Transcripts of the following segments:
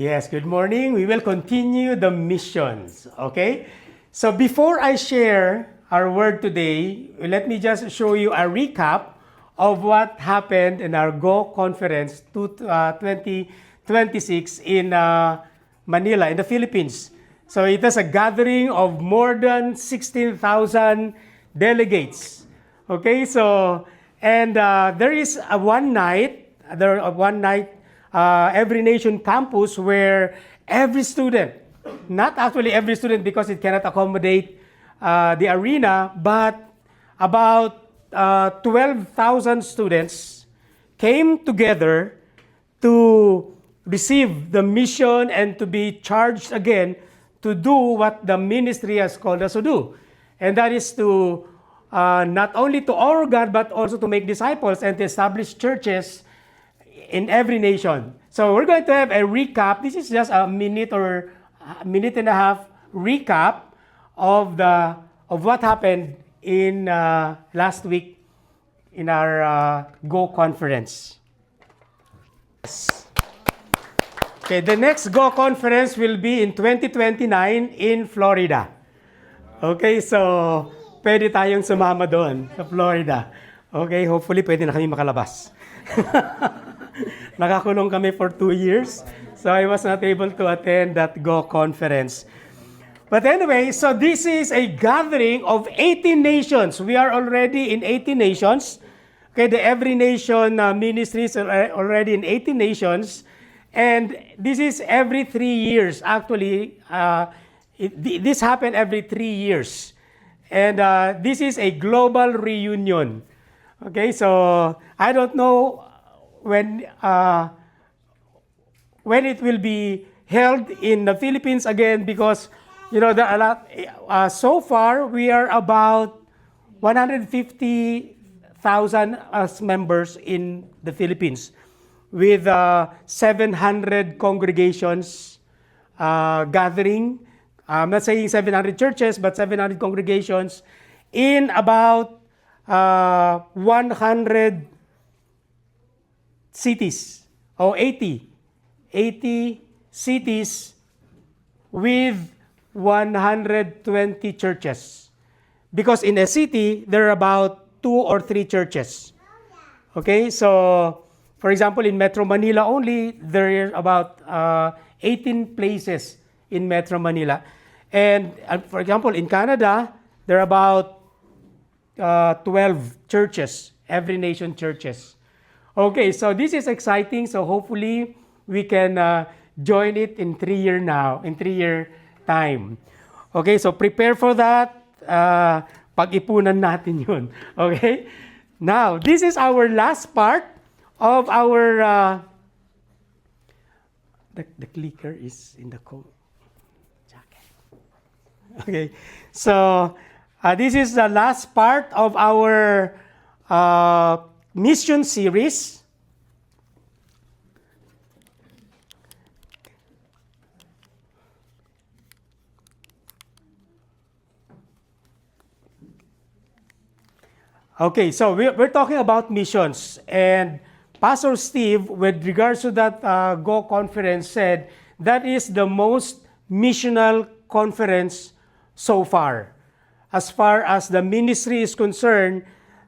Yes, good morning. We will continue the missions. Okay? So before I share our word today, let me just show you a recap of what happened in our Go Conference 2026 in Manila, in the Philippines. So it is a gathering of more than 16,000 delegates. Okay, so, and there is a one night every nation campus where every student, not actually every student because it cannot accommodate the arena, but about 12,000 students came together to receive the mission and to be charged again to do what the ministry has called us to do. And that is to not only to honor God, but also to make disciples and to establish churches in every nation. So we're going to have a recap. This is just a minute or a minute and a half recap of what happened in last week in our Go conference. Yes. Okay, the next Go conference will be in 2029 in Florida. Okay, so pwede tayong sumama doon sa Florida. Okay, hopefully pwede na kami makalabas. Nakakulong kami for 2 years, so I was not able to attend that Go conference. But anyway, so this is a gathering of 18 nations. We are already in 18 nations. Okay, the Every Nation ministries are already in 18 nations. And this is every 3 years. Actually, this happened every 3 years. And this is a global reunion. Okay, so I don't know when it will be held in the Philippines again, because there are a lot. So far, we are about 150,000 as members in the Philippines, with 700 congregations gathering. I'm not saying 700 churches, but 700 congregations in about 100 cities, or 80 cities with 120 churches. Because in a city, there are about 2 or 3 churches. Okay, so for example, in Metro Manila only, there are about 18 places in Metro Manila. And for example, in Canada, there are about 12 churches, Every Nation churches. Okay, so this is exciting. So hopefully we can join it in 3 year time. Okay, so prepare for that. Pag-ipunan natin yun. Okay? Now, this is our last part of our... the clicker is in the jacket. Okay, so this is the last part of our mission series. Okay, so we're talking about missions, and Pastor Steve, with regards to that Go conference, said that is the most missional conference so far as the ministry is concerned,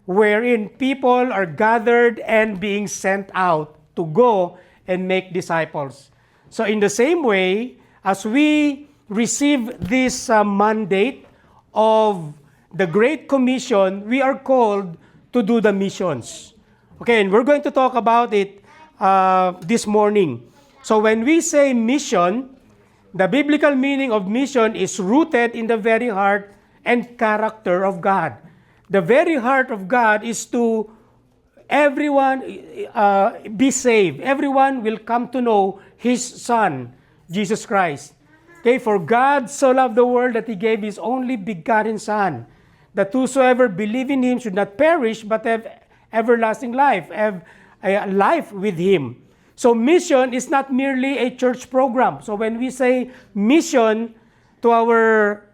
wherein people are gathered and being sent out to go and make disciples. So in the same way, as we receive this mandate of the Great Commission, we are called to do the missions. Okay, and we're going to talk about it this morning. So when we say mission, the biblical meaning of mission is rooted in the very heart and character of God. The very heart of God is to everyone be saved. Everyone will come to know His Son, Jesus Christ. Okay, for God so loved the world that He gave His only begotten Son, that whosoever believe in Him should not perish, but have everlasting life, have a life with Him. So mission is not merely a church program. So when we say mission to our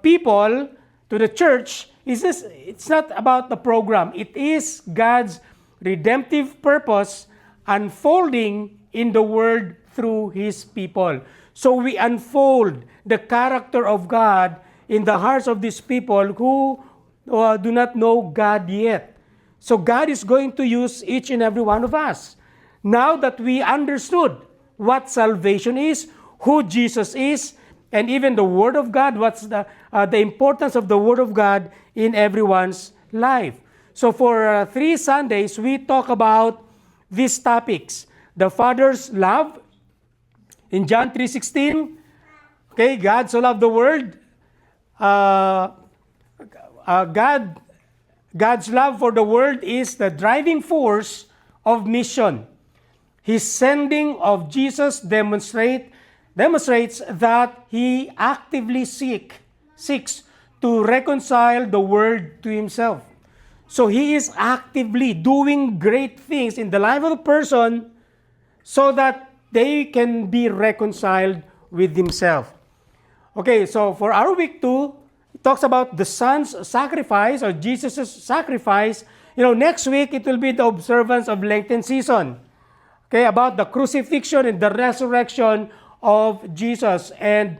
people, to the church, it's not about the program. It is God's redemptive purpose unfolding in the world through His people. So we unfold the character of God in the hearts of these people who do not know God yet. So God is going to use each and every one of us. Now that we understood what salvation is, who Jesus is, and even the Word of God, what's the importance of the Word of God in everyone's life. So for 3 Sundays, we talk about these topics. The Father's love, in John 3:16, okay, God so loved the world. God's love for the world is the driving force of mission. His sending of Jesus demonstrates that He actively seeks to reconcile the world to Himself. So He is actively doing great things in the life of a person so that they can be reconciled with Himself. Okay, so for our week 2, it talks about the Son's sacrifice or Jesus' sacrifice. Next week it will be the observance of Lenten season. Okay, about the crucifixion and the resurrection of Jesus. And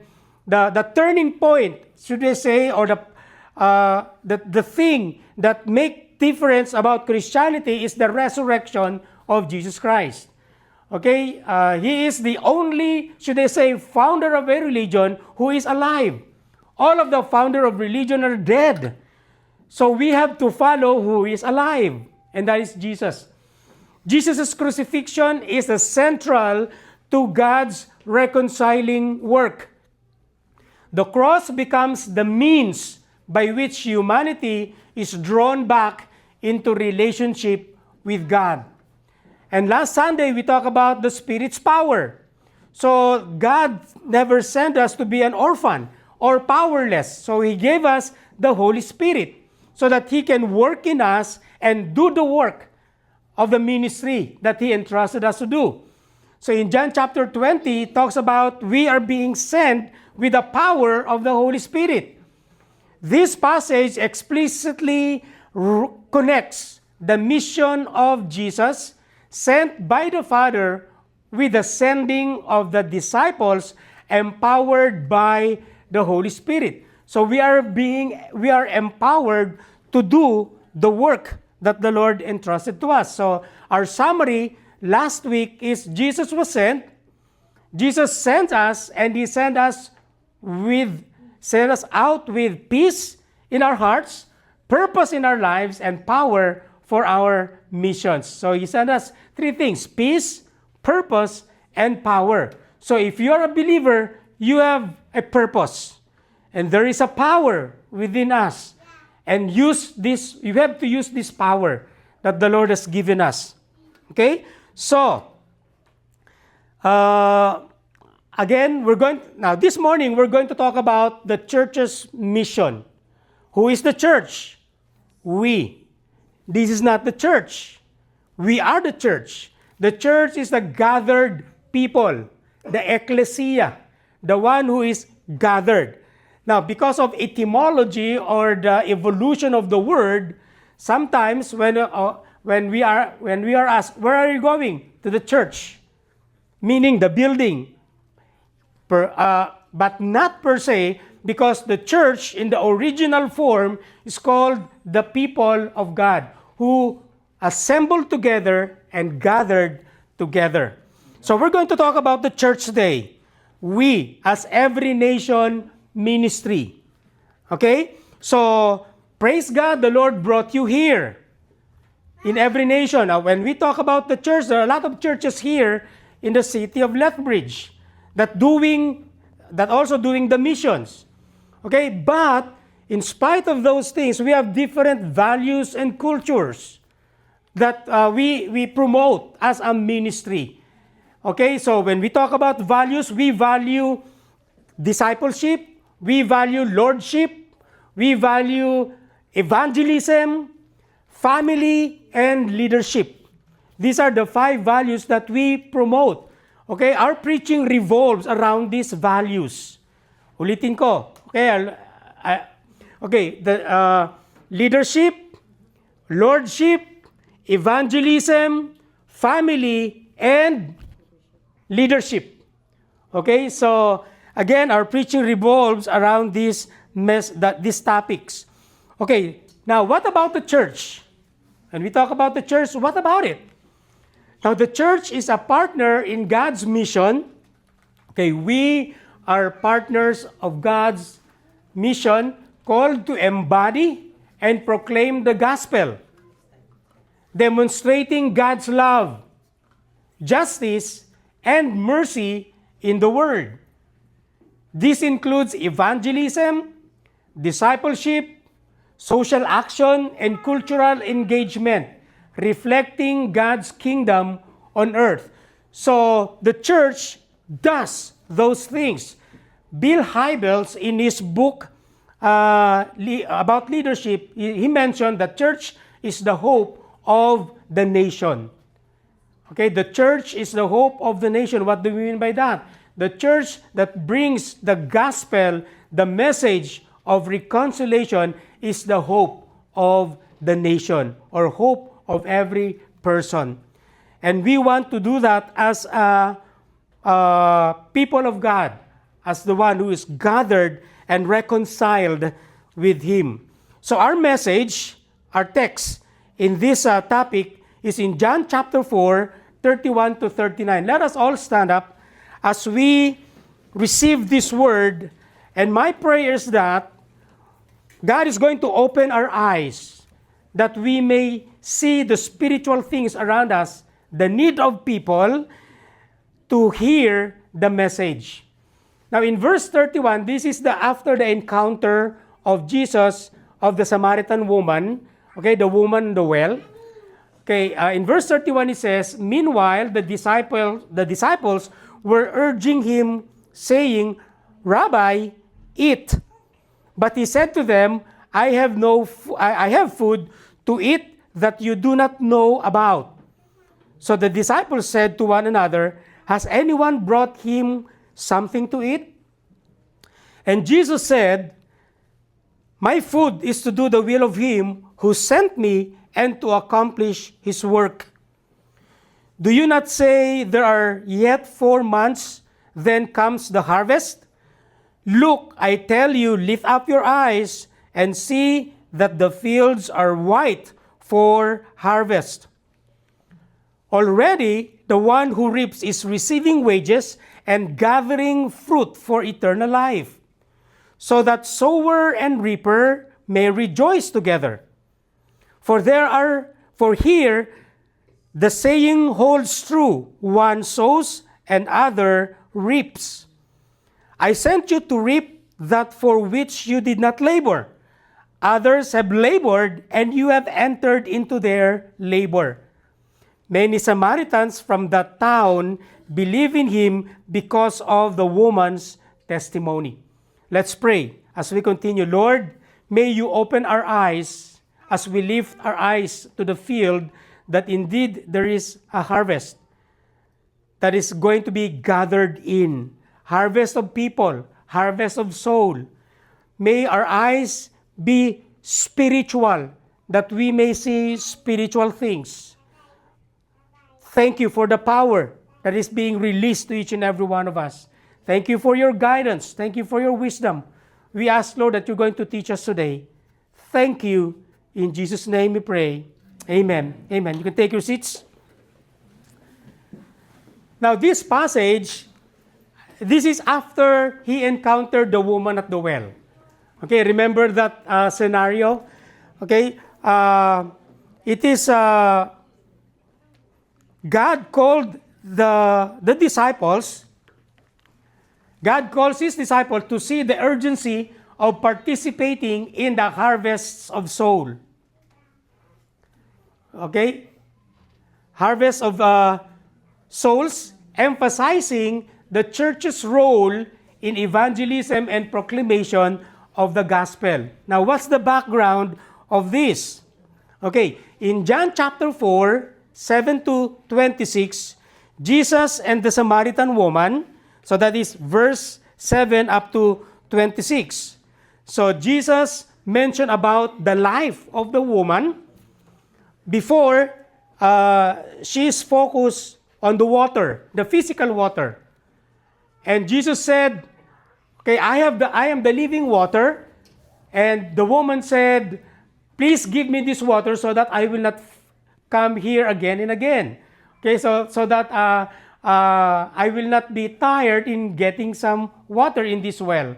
the turning point, should I say, or the thing that make difference about Christianity is the resurrection of Jesus Christ. Okay, He is the only, should I say, founder of a religion who is alive. All of the founder of religion are dead. So we have to follow who is alive, and that is Jesus. Jesus' crucifixion is the central to God's reconciling work. The cross becomes the means by which humanity is drawn back into relationship with God. And last Sunday, we talked about the Spirit's power. So God never sent us to be an orphan or powerless. So He gave us the Holy Spirit so that He can work in us and do the work of the ministry that He entrusted us to do. So in John chapter 20, it talks about we are being sent with the power of the Holy Spirit. This passage explicitly connects the mission of Jesus sent by the Father with the sending of the disciples empowered by the Holy Spirit. So we are empowered to do the work that the Lord entrusted to us. So our summary last week is Jesus was sent. Jesus sent us, and He sent us out with peace in our hearts, purpose in our lives, and power for our missions. So He sent us 3 things: peace, purpose, and power. So if you are a believer, you have a purpose, and there is a power within us. And you have to use this power that the Lord has given us. Okay? So, again, this morning, we're going to talk about the church's mission. Who is the church? We. This is not the church. We are the church. The church is the gathered people, the ecclesia, the one who is gathered. Now, because of etymology or the evolution of the word, sometimes when we are asked, where are you going? To the church, meaning the building. But not per se, because the church in the original form is called the people of God, who assembled together and gathered together. So we're going to talk about the church today. We, as Every Nation Ministry. Okay? So, praise God, the Lord brought you here in Every Nation. Now, when we talk about the church, there are a lot of churches here in the city of Lethbridge that also doing the missions. Okay? But, in spite of those things, we have different values and cultures that we promote as a ministry. Okay? So, when we talk about values, we value discipleship, we value lordship, we value evangelism, family, and leadership. These are the 5 values that we promote. Okay, our preaching revolves around these values. Ulitin ko. Okay, the leadership, lordship, evangelism, family, and leadership. Okay, so again, our preaching revolves around these topics. Okay, now what about the church? When we talk about the church, what about it? Now, the church is a partner in God's mission. Okay, we are partners of God's mission called to embody and proclaim the gospel, demonstrating God's love, justice, and mercy in the world. This includes evangelism, discipleship, social action, and cultural engagement, reflecting God's kingdom on earth. So the church does those things. Bill Hybels, in his book about leadership, he mentioned that church is the hope of the nation. Okay, the church is the hope of the nation. What do we mean by that? The church that brings the gospel, the message of reconciliation, is the hope of the nation, or hope of every person. And we want to do that as a people of God, as the one who is gathered and reconciled with Him. So our message, our text in this topic is in John chapter 4, 31 to 39. Let us all stand up as we receive this word. And my prayer is that God is going to open our eyes, that we may see the spiritual things around us, the need of people to hear the message. Now in verse 31, this is after the encounter of Jesus of the Samaritan woman, okay, the woman in the well. Okay, in verse 31 it says, meanwhile the disciples were urging him, saying, Rabbi, eat. But he said to them, I have food to eat that you do not know about. So the disciples said to one another, has anyone brought him something to eat? And Jesus said, my food is to do the will of him who sent me and to accomplish his work. Do you not say there are yet 4 months, then comes the harvest? Look, I tell you, lift up your eyes and see that the fields are white for harvest. Already, the one who reaps is receiving wages and gathering fruit for eternal life, so that sower and reaper may rejoice together. For here the saying holds true, one sows and other reaps. I sent you to reap that for which you did not labor. Others have labored, and you have entered into their labor. Many Samaritans from that town believe in him because of the woman's testimony. Let's pray as we continue. Lord, may you open our eyes as we lift our eyes to the field, that indeed there is a harvest that is going to be gathered in. Harvest of people, harvest of soul. May our eyes be spiritual, that we may see spiritual things. Thank you for the power that is being released to each and every one of us. Thank you for your guidance. Thank you for your wisdom. We ask, Lord, that you're going to teach us today. Thank you. In Jesus' name we pray. Amen. Amen. You can take your seats. Now this passage, this is after he encountered the woman at the well. Okay, remember that scenario? Okay, it is God called the disciples. God calls his disciples to see the urgency of participating in the harvests of soul. Okay, harvest of souls, emphasizing the church's role in evangelism and proclamation of the gospel. Now, what's the background of this? Okay, in John chapter 4, 7 to 26, Jesus and the Samaritan woman, so that is verse 7 up to 26. So Jesus mentioned about the life of the woman before she is focused on the water, the physical water. And Jesus said, okay, I am the living water. And the woman said, please give me this water so that I will not come here again and again. Okay, so that I will not be tired in getting some water in this well.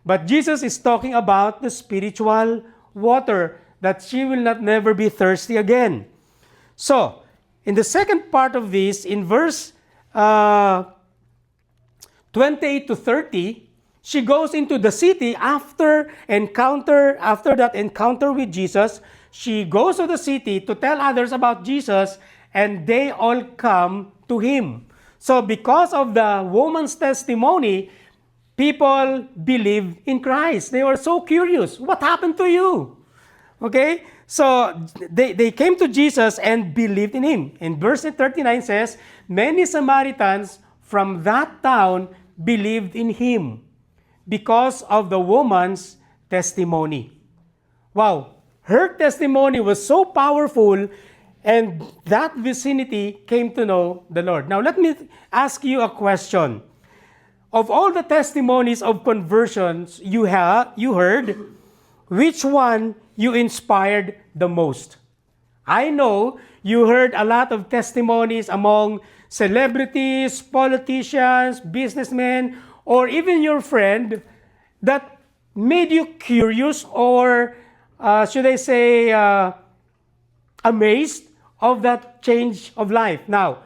But Jesus is talking about the spiritual water, that she will not never be thirsty again. So, in the second part of this, in verse 28 to 30, she goes into the city after that encounter with Jesus. She goes to the city to tell others about Jesus, and they all come to him. So because of the woman's testimony, people believed in Christ. They were so curious. What happened to you? Okay? So they came to Jesus and believed in him. And verse 39 says, many Samaritans from that town believed in him because of the woman's testimony. Wow, her testimony was so powerful, and that vicinity came to know the Lord. Now let me ask you a question. Of all the testimonies of conversions you heard, which one you inspired the most? I know you heard a lot of testimonies among celebrities, politicians, businessmen, or even your friend that made you curious, or should I say amazed of that change of life. Now,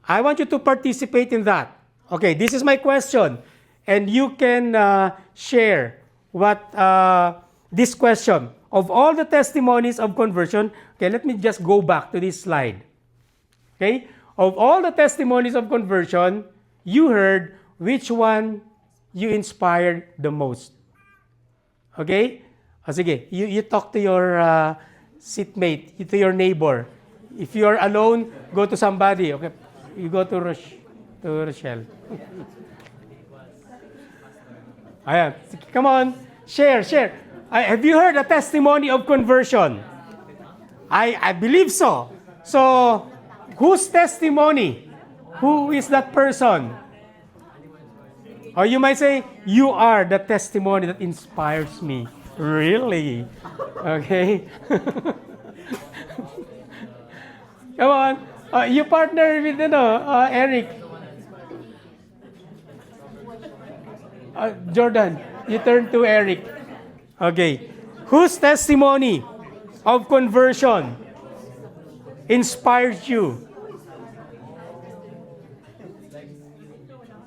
I want you to participate in that. Okay, this is my question, and you can share what this question. Of all the testimonies of conversion, okay, let me just go back to this slide. Okay, of all the testimonies of conversion you heard, which one you inspired the most? Okay? Sige, you talk to your seatmate, to your neighbor. If you are alone, go to somebody. Okay, you go to Rochelle. Ayan, come on, share. Have you heard a testimony of conversion? I believe so. So, whose testimony? Who is that person? Or you might say, you are the testimony that inspires me. Really? Okay. Come on. You partner with Eric. Jordan, you turn to Eric. Okay. Whose testimony of conversion inspires you?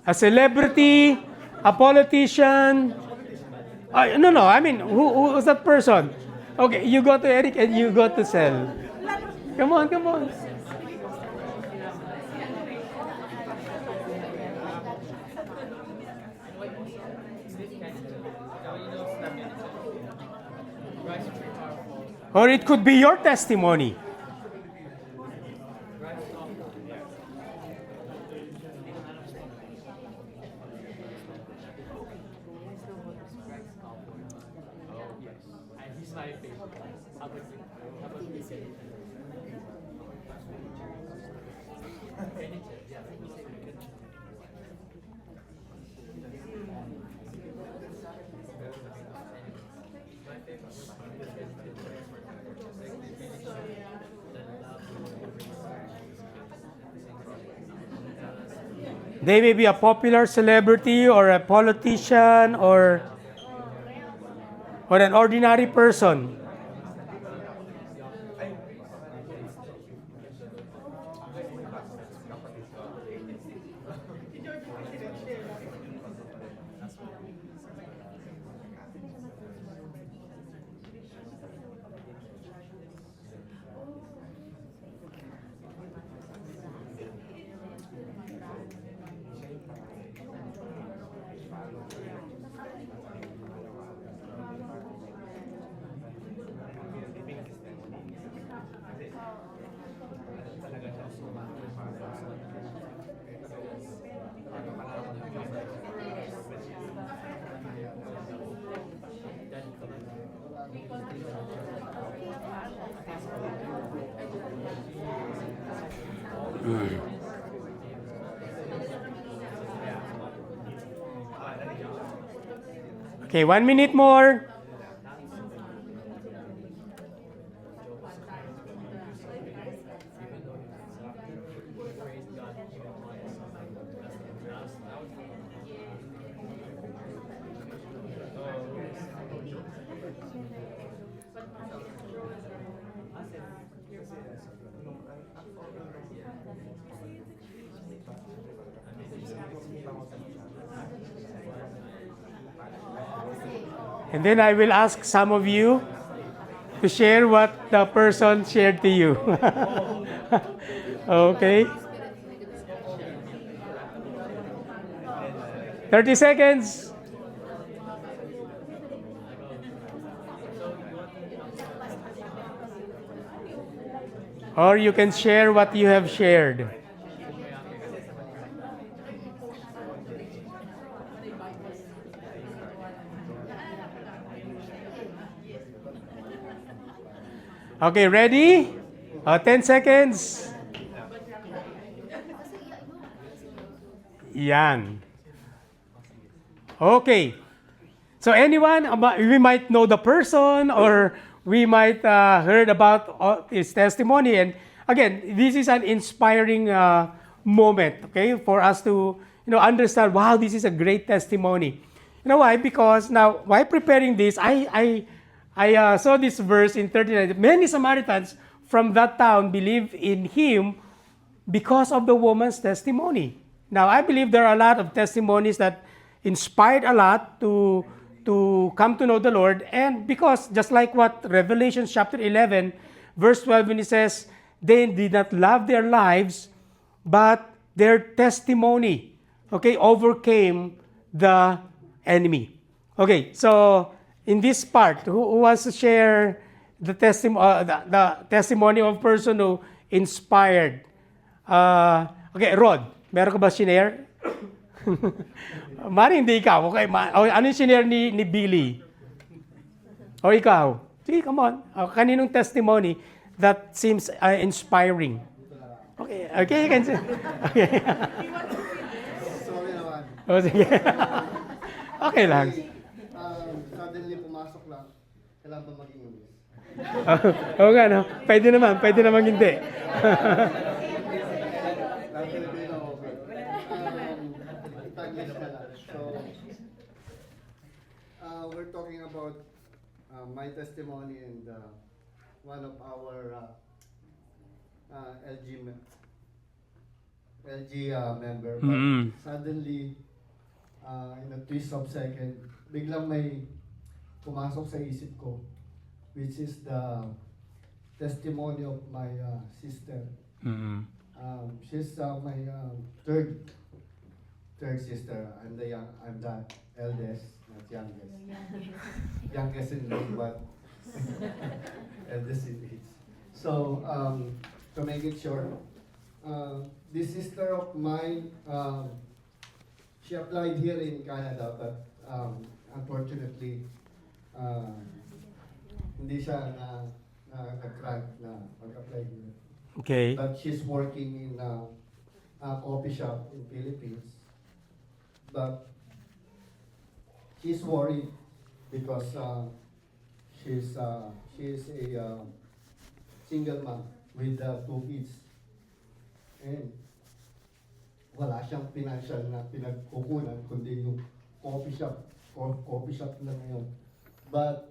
A celebrity, a politician? No. I mean, who is that person? Okay, you go to Eric and you go to Sel. Come on. Or it could be your testimony. They may be a popular celebrity or a politician or an ordinary person. Okay, 1 minute more. And then I will ask some of you to share what the person shared to you. Okay. 30 seconds. Or you can share what you have shared. Okay, ready? 10 seconds. Yan. Okay. So anyone, we might know the person or we might heard about his testimony. And again, this is an inspiring moment, okay, for us to understand. Wow, this is a great testimony. You know why? Because now, while preparing this, I saw this verse in 39. Many Samaritans from that town believed in him because of the woman's testimony. Now, I believe there are a lot of testimonies that inspired a lot to come to know the Lord. And because, just like what Revelation chapter 11, verse 12, when it says, they did not love their lives, but their testimony, okay, overcame the enemy. Okay, so in this part, who wants to share the testimony of a person who inspired? Okay, Rod, meron ka ba share? Mari, hindi ikaw. Okay, ano yung share ni Billy? O ikaw? Sige, come on. Kaninong testimony that seems inspiring? Okay, okay, you can say. Okay. Sorry naman. O, sige. Okay lang. Suddenly pumasok lang. Kailangan ba maging English? Oo nga, no? Pwede naman hindi. Lang Filipino, okay. Taglish na lang. So, we're talking about my testimony and one of our LG member. But suddenly, in a twist of second, biglang may pumasok sa isip ko, which is the testimony of my sister. She's my third sister. I'm the eldest, not youngest. Youngest in name, but eldest in age. So, to make it short, this sister of mine, she applied here in Canada, but unfortunately, hindi siya nag-crack na mag-apply here. Okay. But she's working in a coffee shop in Philippines. But she's worried because she's a single mom with 2 kids. And wala siyang financial na pinagkukunan kundi yung coffee shop na ngayon. But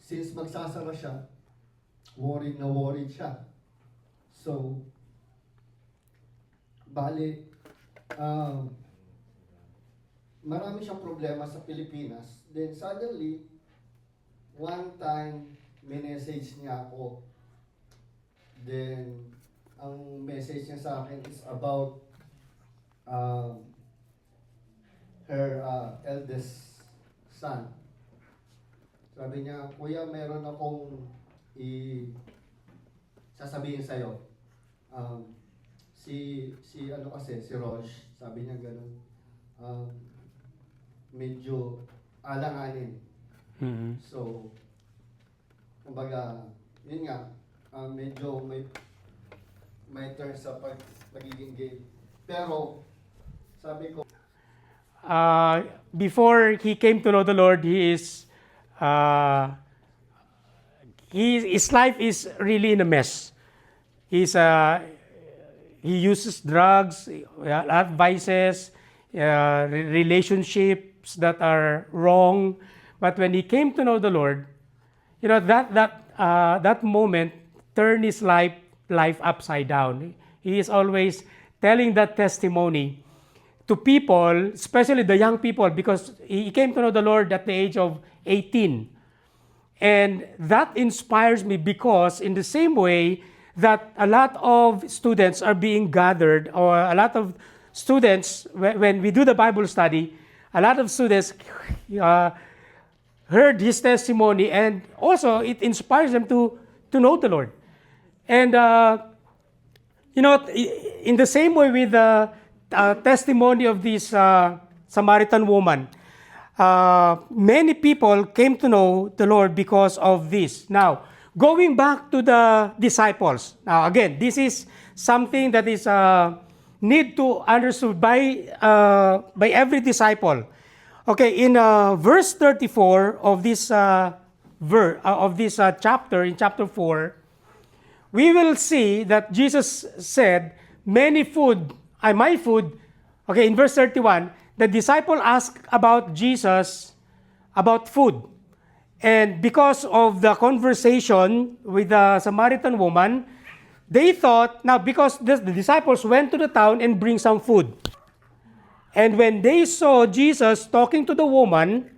since magsasara siya, worried siya. So, bali, marami siyang problema sa Pilipinas. Then suddenly, one time, minessage niya ako. Then, ang message niya sa akin is about her eldest son. Sabi niya, Kuya, meron akong sasabihin sa'yo. Si Roche, sabi niya ganun. Medyo alanganin. So, kumbaga, yun nga, medyo may turn sa pagiging gay. Pero, sabi ko, before he came to know the Lord, his life is really in a mess. He uses drugs, a lot of vices, relationships that are wrong. But when he came to know the Lord, that moment turned his life upside down. He is always telling that testimony to people, especially the young people, because he came to know the Lord at the age of 18. And that inspires me because in the same way that a lot of students are being gathered, or a lot of students, when we do the Bible study, a lot of students heard his testimony, and also it inspires them to know the Lord. And, in the same way with the testimony of this Samaritan woman, many people came to know the Lord because of this. Now, going back to the disciples. Now, again, this is something that is need to understood by every disciple. Okay, in verse 34 of this chapter, in chapter 4, we will see that Jesus said, "My food." Okay, in verse 31, the disciple asked about Jesus about food. And because of the conversation with the Samaritan woman, they thought, now because the disciples went to the town and bring some food. And when they saw Jesus talking to the woman,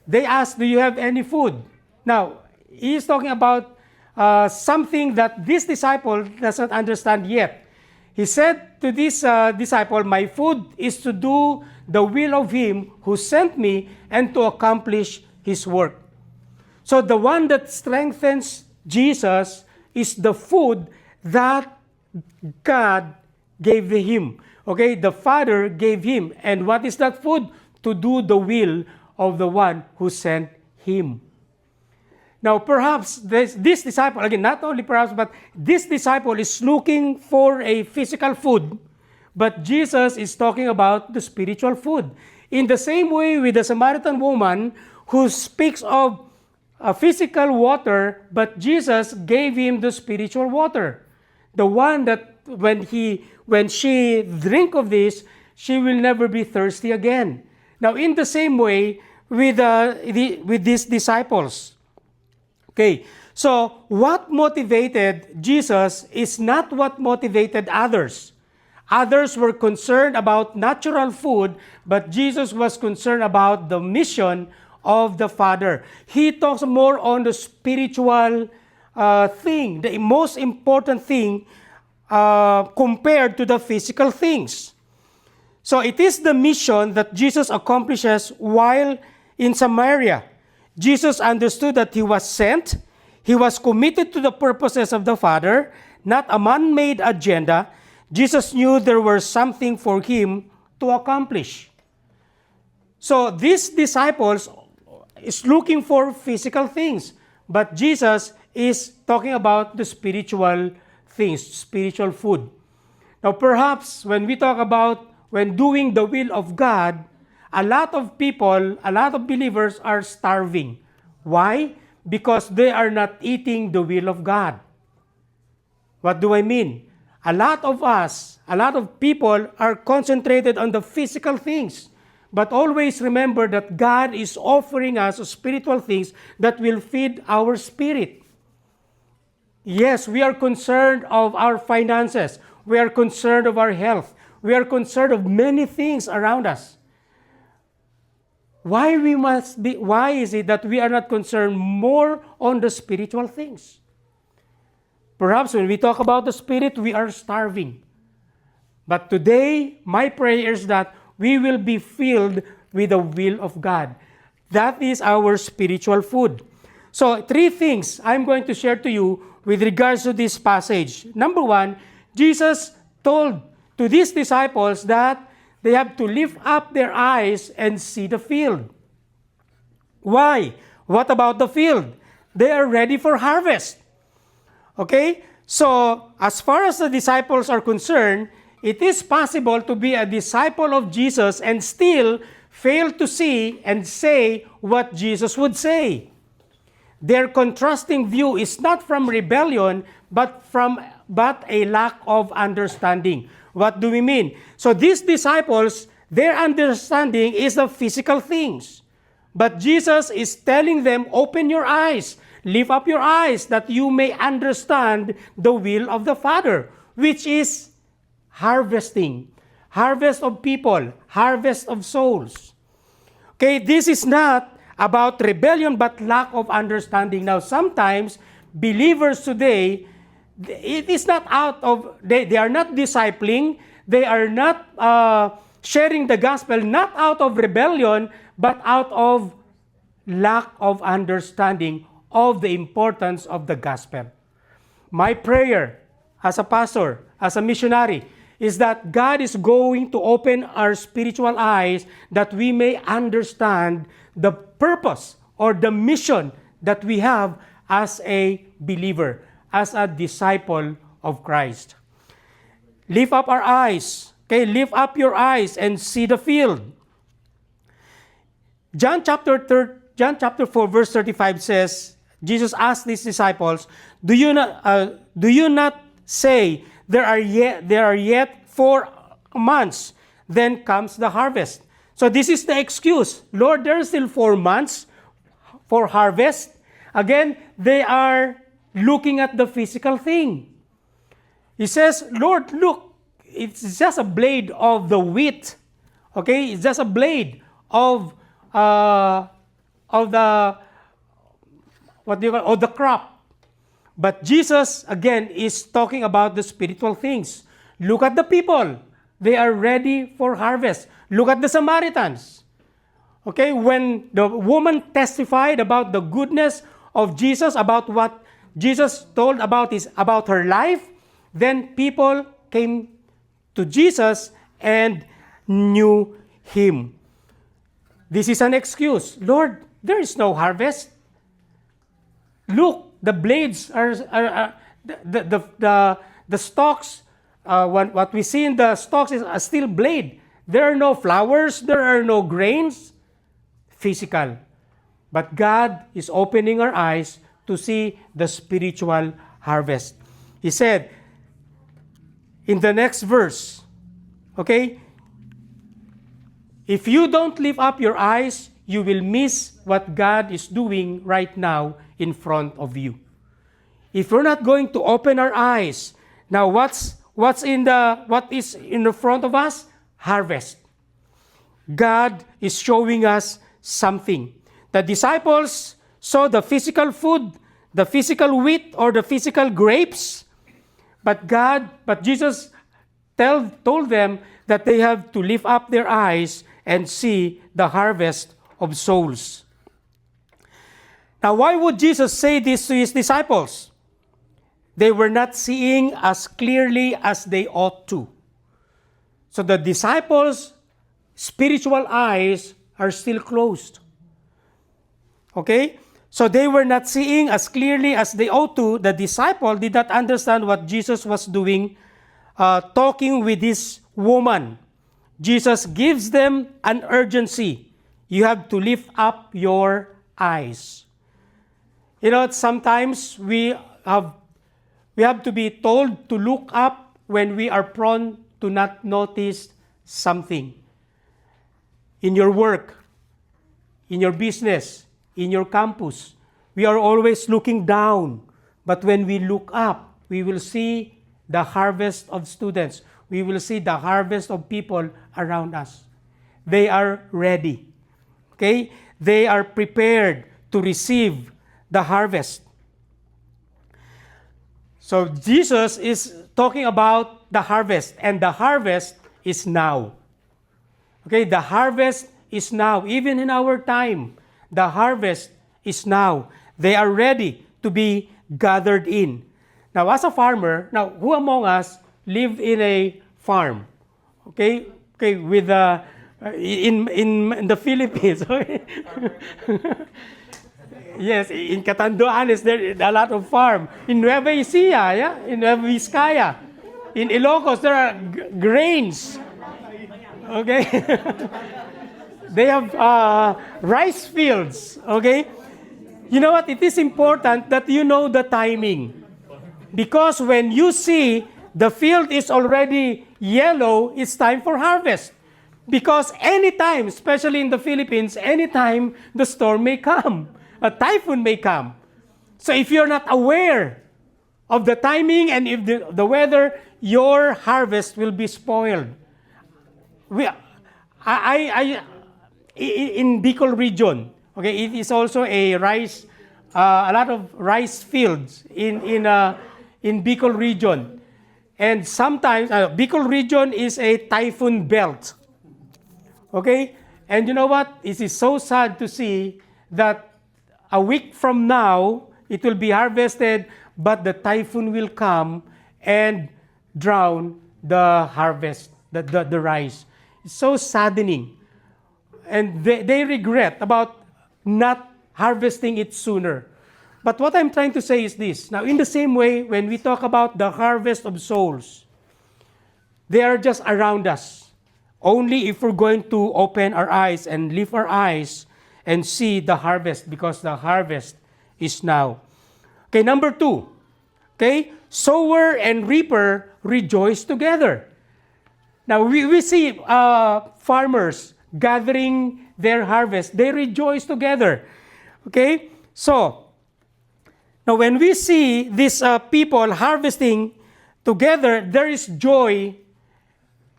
they asked, "Do you have any food?" Now, he is talking about something that this disciple doesn't understand yet. He said to this disciple, "My food is to do the will of him who sent me and to accomplish his work." So the one that strengthens Jesus is the food that God gave him. Okay, the Father gave him. And what is that food? To do the will of the one who sent him. Now, perhaps this disciple, again, not only perhaps, but this disciple is looking for a physical food, but Jesus is talking about the spiritual food. In the same way with the Samaritan woman who speaks of physical water, but Jesus gave him the spiritual water. The one that when she drink of this, she will never be thirsty again. Now, in the same way with these disciples. Okay, so what motivated Jesus is not what motivated others. Others were concerned about natural food, but Jesus was concerned about the mission of the Father. He talks more on the spiritual thing, the most important thing compared to the physical things. So it is the mission that Jesus accomplishes while in Samaria. Jesus understood that he was sent. He was committed to the purposes of the Father, not a man-made agenda. Jesus knew there was something for him to accomplish. So these disciples is looking for physical things, but Jesus is talking about the spiritual things, spiritual food. Now perhaps when we talk about when doing the will of God, a lot of people, a lot of believers are starving. Why? Because they are not eating the will of God. What do I mean? A lot of us, a lot of people are concentrated on the physical things. But always remember that God is offering us spiritual things that will feed our spirit. Yes, we are concerned of our finances. We are concerned of our health. We are concerned of many things around us. Why is it that we are not concerned more on the spiritual things? Perhaps when we talk about the spirit, we are starving. But today, my prayer is that we will be filled with the will of God. That is our spiritual food. So, 3 things I'm going to share to you with regards to this passage. Number 1, Jesus told to these disciples that they have to lift up their eyes and see the field. Why? What about the field? They are ready for harvest. Okay? So, as far as the disciples are concerned, it is possible to be a disciple of Jesus and still fail to see and say what Jesus would say. Their contrasting view is not from rebellion, but a lack of understanding. What do we mean? So these disciples, their understanding is of physical things. But Jesus is telling them, open your eyes, lift up your eyes, that you may understand the will of the Father, which is harvesting. Harvest of people, harvest of souls. Okay, this is not about rebellion but lack of understanding. Now, sometimes believers today, it is not out of, they are not discipling, they are not sharing the gospel, not out of rebellion, but out of lack of understanding of the importance of the gospel. My prayer as a pastor, as a missionary, is that God is going to open our spiritual eyes that we may understand the purpose or the mission that we have as a believer, as a disciple of Christ. Lift up our eyes. Okay, lift up your eyes and see the field. John chapter 4, verse 35 says, Jesus asked his disciples, do you not say there are yet 4 months, then comes the harvest? So this is the excuse. Lord, there are still 4 months for harvest. Again, they are looking at the physical thing. He says, Lord, look, it's just a blade of the wheat. Okay, it's just a blade of the the crop. But Jesus, again, is talking about the spiritual things. Look at the people. They are ready for harvest. Look at the Samaritans. Okay, when the woman testified about the goodness of Jesus, about what Jesus told about her life, then people came to Jesus and knew him. This is an excuse. Lord, there is no harvest. Look, the blades are the stalks. What we see in the stalks is a still blade. There are no flowers. There are no grains. Physical. But God is opening our eyes to see the spiritual harvest. He said in the next verse, okay, if you don't lift up your eyes, you will miss what God is doing right now in front of you. If we're not going to open our eyes, now what is in the front of us? Harvest. God is showing us something. The disciples saw the physical food, the physical wheat or the physical grapes, but Jesus told them that they have to lift up their eyes and see the harvest of souls. Now, why would Jesus say this to his disciples? They were not seeing as clearly as they ought to. So the disciples' spiritual eyes are still closed. Okay? So they were not seeing as clearly as they ought to. The disciple did not understand what Jesus was doing, talking with this woman. Jesus gives them an urgency. You have to lift up your eyes. You know, sometimes we have to be told to look up when we are prone to not notice something. In your work, in your business, in your campus, we are always looking down. But when we look up, we will see the harvest of students. We will see the harvest of people around us. They are ready. Okay? They are prepared to receive the harvest. So Jesus is talking about the harvest, and the harvest is now. Okay, the harvest is now. Even in our time, the harvest is now. They are ready to be gathered in. Now, as a farmer, who among us live in a farm? Okay, with in the Philippines. Yes, in Catanduanes, there is a lot of farm. In Nueva Ecija, in Nueva Vizcaya. In Ilocos, there are grains. Okay? They have rice fields. Okay? You know what? It is important that you know the timing. Because when you see the field is already yellow, it's time for harvest. Because anytime, especially in the Philippines, anytime the storm may come, a typhoon may come. So if you're not aware of the timing and if the weather, your harvest will be spoiled. In Bicol region, okay, it is also a rice, a lot of rice fields in Bicol region, and sometimes Bicol region is a typhoon belt. Okay, and you know what? It is so sad to see that a week from now it will be harvested, but the typhoon will come and drown the harvest, the rice. It's so saddening. And they regret about not harvesting it sooner. But what I'm trying to say is this. Now, in the same way, when we talk about the harvest of souls, they are just around us. Only if we're going to open our eyes and lift our eyes and see the harvest, because the harvest is now. Okay, number 2. Okay, sower and reaper rejoice together. Now, we see farmers gathering their harvest. They rejoice together. Okay? So, now when we see these people harvesting together, there is joy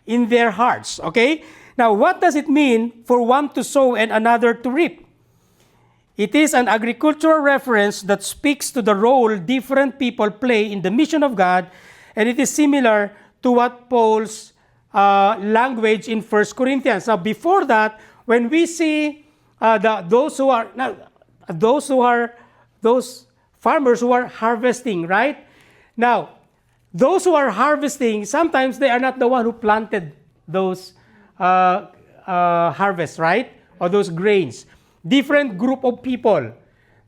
in their hearts. Okay? Now, what does it mean for one to sow and another to reap? It is an agricultural reference that speaks to the role different people play in the mission of God, and it is similar to what Paul's language in 1 Corinthians. Now, before that, when we see those farmers who are harvesting, right? Now, those who are harvesting, sometimes they are not the one who planted those harvests, right? Or those grains. Different group of people.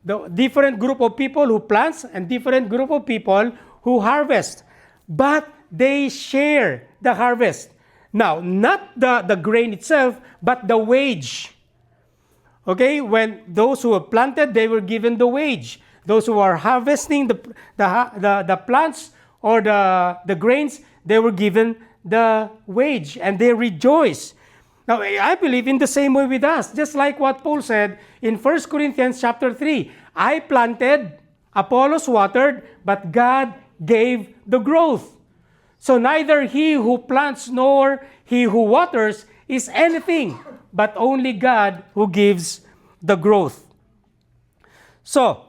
The different group of people who plants and different group of people who harvest. But they share the harvest. Now, not the grain itself, but the wage. Okay, when those who have planted, they were given the wage. Those who are harvesting the plants or the grains, they were given the wage, and they rejoice. Now, I believe in the same way with us, just like what Paul said in 1 Corinthians chapter 3. I planted, Apollos watered, but God gave the growth. So neither he who plants nor he who waters is anything, but only God who gives the growth. So,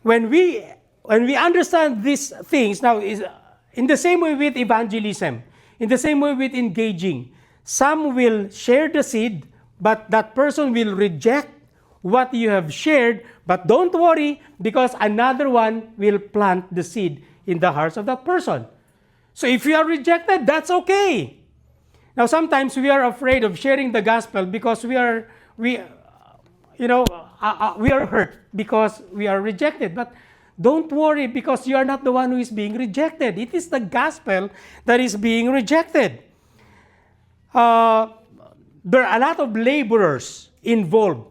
when we understand these things, now is in the same way with evangelism, in the same way with engaging, some will share the seed, but that person will reject what you have shared. But don't worry, because another one will plant the seed in the hearts of that person. So if you are rejected, that's okay. Now, sometimes we are afraid of sharing the gospel because we are hurt because we are rejected. But don't worry, because you are not the one who is being rejected. It is the gospel that is being rejected. There are a lot of laborers involved.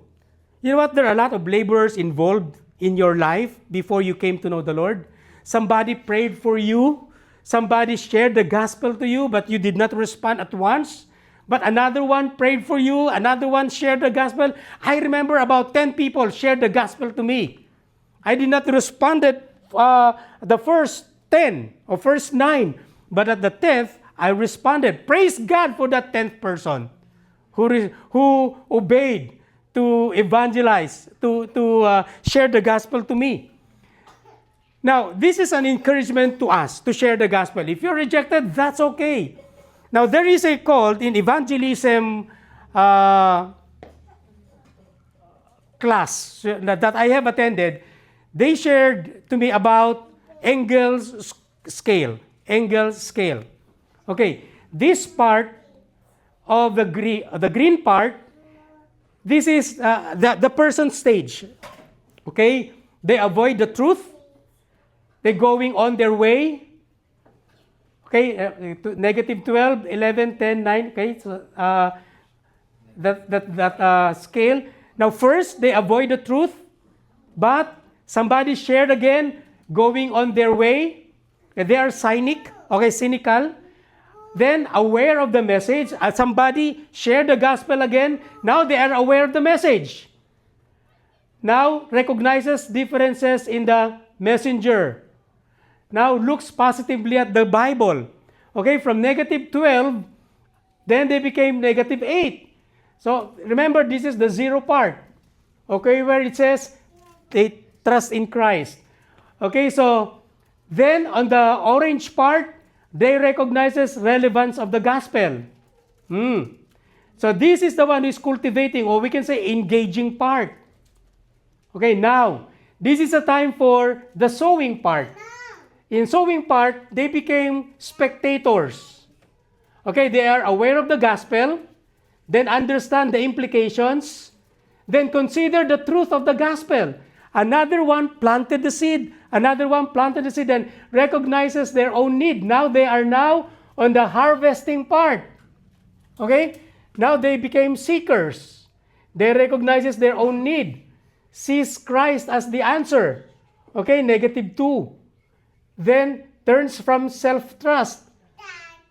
You know what? There are a lot of laborers involved in your life before you came to know the Lord. Somebody prayed for you. Somebody shared the gospel to you, but you did not respond at once. But another one prayed for you. Another one shared the gospel. I remember about 10 people shared the gospel to me. I did not respond the first 10 or first 9. But at the 10th, I responded. Praise God for that 10th person who obeyed to evangelize, to share the gospel to me. Now, this is an encouragement to us to share the gospel. If you're rejected, that's okay. Now, there is a call in evangelism class that I have attended. They shared to me about Engel's scale. Engel's scale. Okay, this part of the green part, this is the person's stage. Okay, they avoid the truth. They're going on their way. Okay, negative 12, 11, 10, 9. Okay, so that scale. Now, first, they avoid the truth, but somebody shared again, going on their way. They are cynical. Then, aware of the message. Somebody shared the gospel again. Now, they are aware of the message. Now, recognizes differences in the messenger. Now, looks positively at the Bible. Okay, from negative 12, then they became negative 8. So, remember, this is the zero part. Okay, where it says, they trust in Christ. Okay, so, then on the orange part, they recognizes relevance of the gospel. So, this is the one who is cultivating, or we can say, engaging part. Okay, now, this is a time for the sowing part. In sowing part, they became spectators. Okay, they are aware of the gospel, then understand the implications, then consider the truth of the gospel. Another one planted the seed, and recognizes their own need. Now they are on the harvesting part. Okay, now they became seekers. They recognizes their own need, sees Christ as the answer. Okay, negative 2. Then turns from self-trust,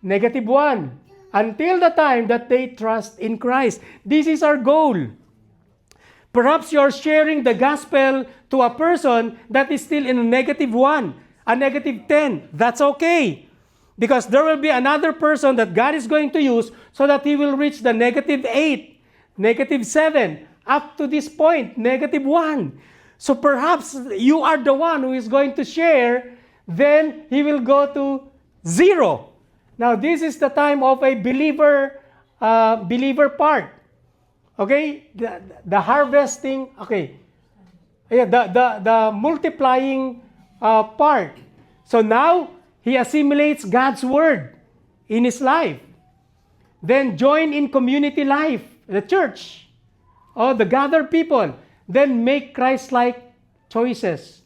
negative 1, until the time that they trust in Christ. This is our goal. Perhaps you're sharing the gospel to a person that is still in a negative 1, a negative 10. That's okay. Because there will be another person that God is going to use so that he will reach the negative 8, negative 7, up to this point, negative 1. So perhaps you are the one who is going to share, then he will go to 0. Now, this is the time of a believer part. Okay? The harvesting, okay. Yeah, the multiplying part. So now, he assimilates God's word in his life. Then join in community life, the church, or the gathered people. Then make Christ-like choices.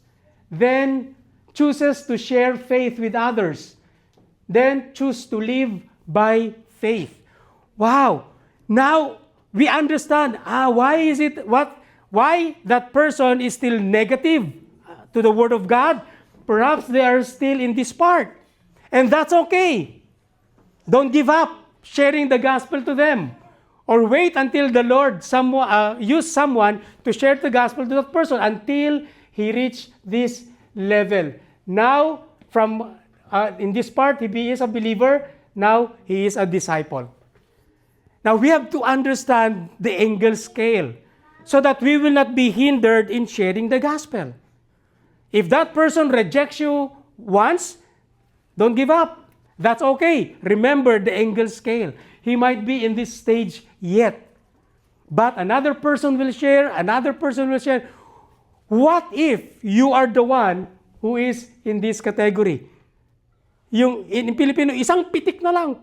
Then chooses to share faith with others. Then choose to live by faith. Wow! Now, we understand why that person is still negative to the Word of God. Perhaps they are still in this part. And that's okay. Don't give up sharing the gospel to them. Or wait until the Lord use someone to share the gospel to that person until he reach this level. Now, in this part, he is a believer. Now, he is a disciple. Now, we have to understand the angle scale so that we will not be hindered in sharing the gospel. If that person rejects you once, don't give up. That's okay. Remember the angle scale. He might be in this stage yet. But another person will share, What if you are the one who is in this category? Yung in Pilipino, isang pitik na lang,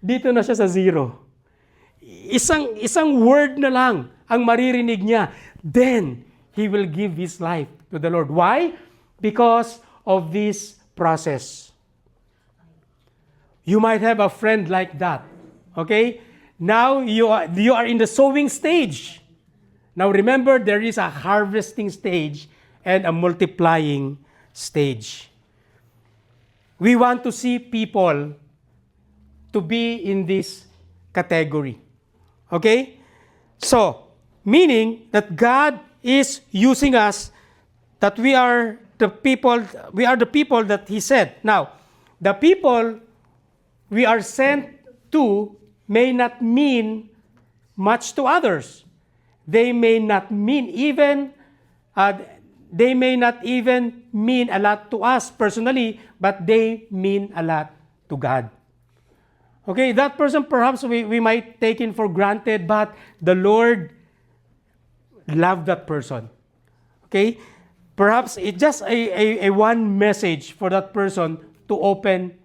dito na siya sa 0. Isang word na lang ang maririnig niya. Then, he will give his life to the Lord. Why? Because of this process. You might have a friend like that. Okay? Now, you are in the sowing stage. Now, remember, there is a harvesting stage and a multiplying stage. We want to see people to be in this category. Okay? So, meaning that God is using us, that we are the people that He said. Now, the people we are sent to may not mean much to others. They may not even mean a lot to us personally, but they mean a lot to God. Okay, that person perhaps we might take in for granted, but the Lord loved that person. Okay? Perhaps it's just a one message for that person to open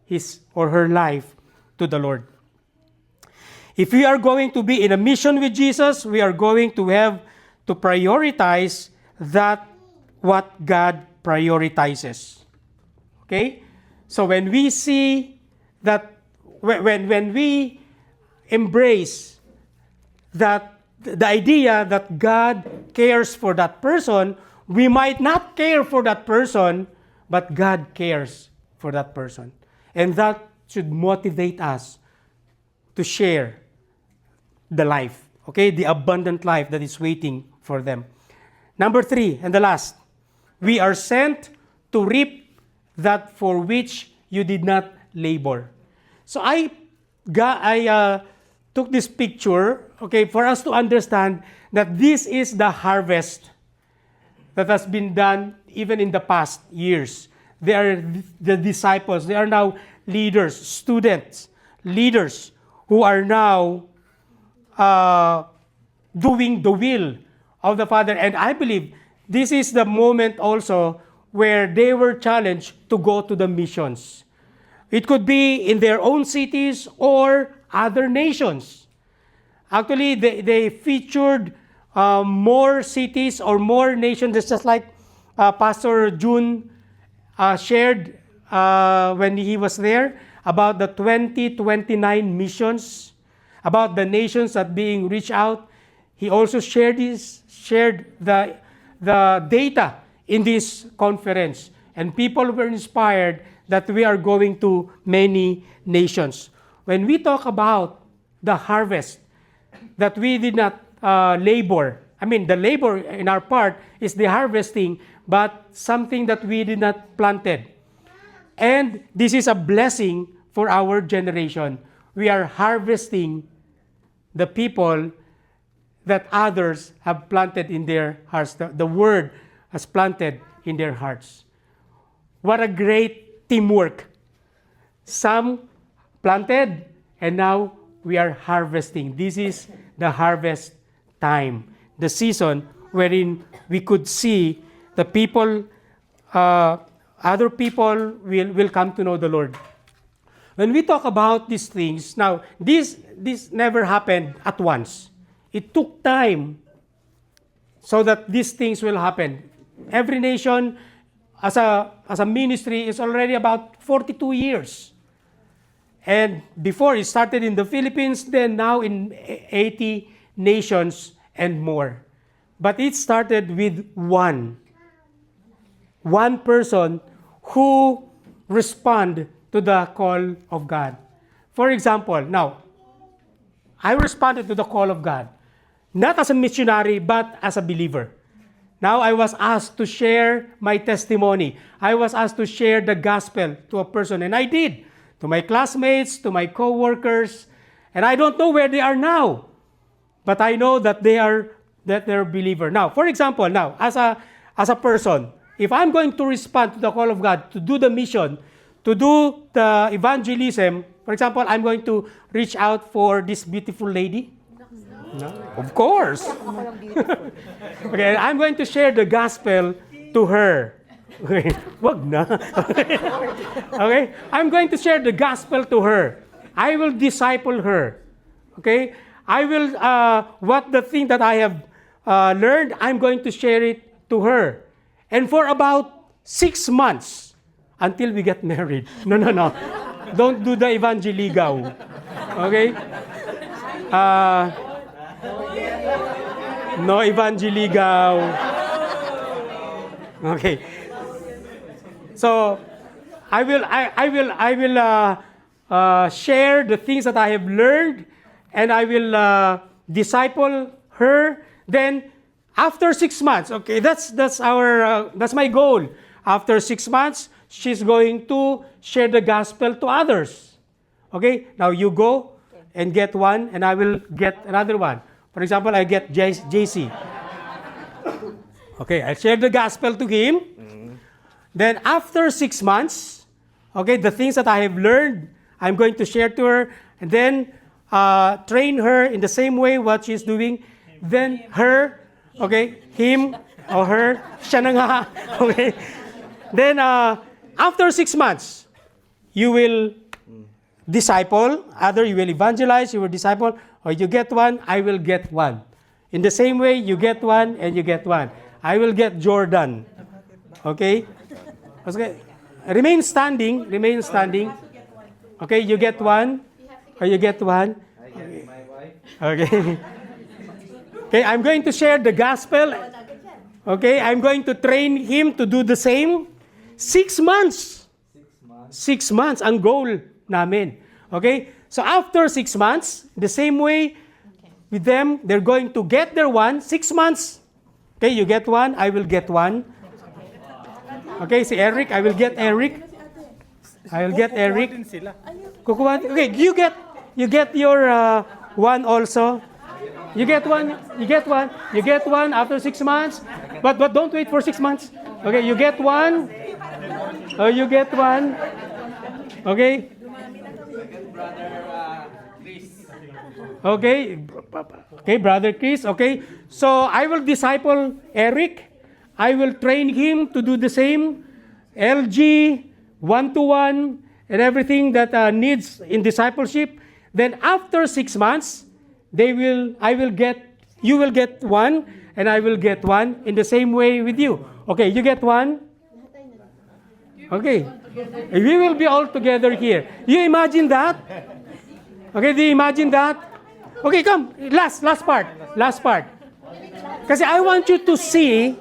his or her life to the Lord. If we are going to be in a mission with Jesus, we are going to have to prioritize that what God prioritizes. Okay? So when we see that, when we embrace that the idea that God cares for that person, we might not care for that person, but God cares for that person. And that should motivate us to share the life, okay? The abundant life that is waiting for them. Number 3, and the last, we are sent to reap that for which you did not labor. So I took this picture, okay, for us to understand that this is the harvest that has been done even in the past years. They are the disciples. They are now leaders, students, leaders who are now doing the will of the Father. And I believe this is the moment also where they were challenged to go to the missions. It could be in their own cities or other nations. Actually, they featured more cities or more nations, just like Pastor June shared when he was there about the 2029 missions, about the nations that being reached out. He also shared the data in this conference, and people were inspired that we are going to many nations. When we talk about the harvest, that we did not labor, I mean, the labor in our part is the harvesting, but something that we did not planted. And this is a blessing for our generation. We are harvesting the people that others have planted in their hearts. The word has planted in their hearts. What a great teamwork. Some planted, and now we are harvesting. This is the harvest time, the season wherein we could see the people, other people will come to know the Lord. When we talk about these things, now this never happened at once. It took time so that these things will happen. Every nation as a ministry is already about 42 years. And before it started in the Philippines, then now in 80 nations and more. But it started with one person who responded to the call of God. For example, now, I responded to the call of God, not as a missionary, but as a believer. Now I was asked to share my testimony. I was asked to share the gospel to a person, and I did. To my classmates, to my co-workers, and I don't know where they are now, but I know that they're a believer. Now, for example, now as a person, if I'm going to respond to the call of God to do the mission, to do the evangelism, for example, I'm going to reach out for this beautiful lady. No? Of course. Okay, I'm going to share the gospel to her. Okay, wag na. Okay, I'm going to share the gospel to her. I will disciple her. Okay, I will what the thing that I have learned, I'm going to share it to her. And for about 6 months until we get married. No. Don't do the evangeligaw. Okay? No evangeligaw. Okay. So I will share the things that I have learned, and I will disciple her. Then after 6 months, okay, that's my goal. After 6 months, she's going to share the gospel to others. Okay, now you go and get one, and I will get another one. For example, I get JC. Okay, I share the gospel to him. Then after 6 months, okay, the things that I have learned, I'm going to share to her, and then train her in the same way what she's doing. Then her, okay, him or her, siya na nga, okay. Then after 6 months, you will disciple, either you will evangelize, you will disciple, or you get one, I will get one. In the same way, you get one and you get one. I will get Jordan. Okay? Okay. remain standing, remain standing. Okay, you get one. Or you get one. Okay. Okay, I'm going to share the gospel. Okay, I'm going to train him to do the same. 6 months. 6 months ang goal namin. Okay? So after 6 months, the same way with them, they're going to get their one. 6 months. Okay, you get one, I will get one. Okay, si Eric, I will get Eric. I will get Eric. Kukuha. Okay, you get your one also. You get one. You get one. You get one after 6 months. But don't wait for 6 months. Okay, you get one. You get one. Okay. Okay. Okay, Brother Chris. Okay. So I will disciple Eric. I will train him to do the same. LG, one-to-one, and everything that needs in discipleship. Then after 6 months, you will get one, and I will get one in the same way with you. Okay, you get one. Okay, we will be all together here. You imagine that? Okay, do you imagine that? Okay, come. Last part. Kasi I want you to see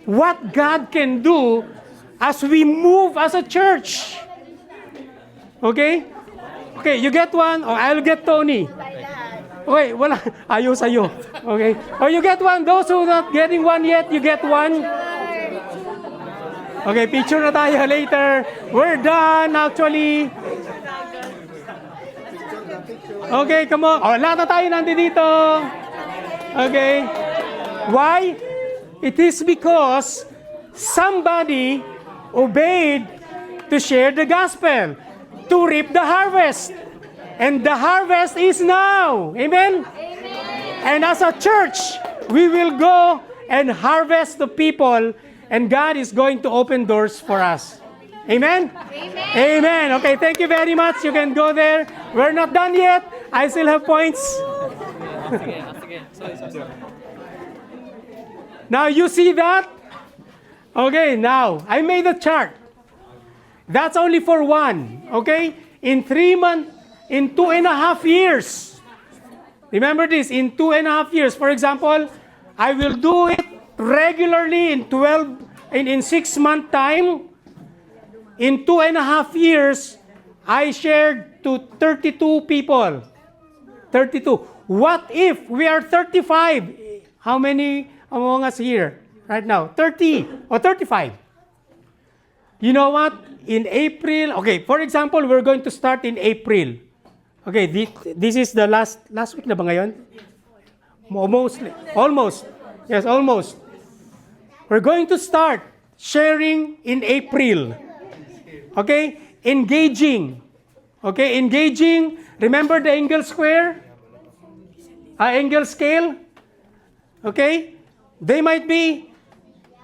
what God can do as we move as a church. Okay? Okay, you get one, or I'll get Tony. Okay, wala. Ayaw sa'yo. Okay? Or you get one. Those who are not getting one yet, you get one. Okay, picture na tayo later. We're done, actually. Okay, come on. Oh, lahat na tayo nandito. Okay. Why? It is because somebody obeyed to share the gospel, to reap the harvest. And the harvest is now. Amen? And as a church, we will go and harvest the people, and God is going to open doors for us. Amen? Amen. Okay, thank you very much. You can go there. We're not done yet. I still have points. Now, you see that? Okay, now, I made a chart. That's only for one. Okay? In 3 months, in 2.5 years. Remember this, in 2.5 years. For example, I will do it regularly in 6 month time. In 2.5 years, I shared to 32 people. 32. What if we are 35? How many among us here right now? 30 or 35. You know what? In April, okay, for example, we're going to start in April. Okay, this is the last week na ba ngayon? Almost. Yes, almost. We're going to start sharing in April. Okay? Engaging. Okay, engaging. Remember the Engel square? Engel scale? Okay? They might be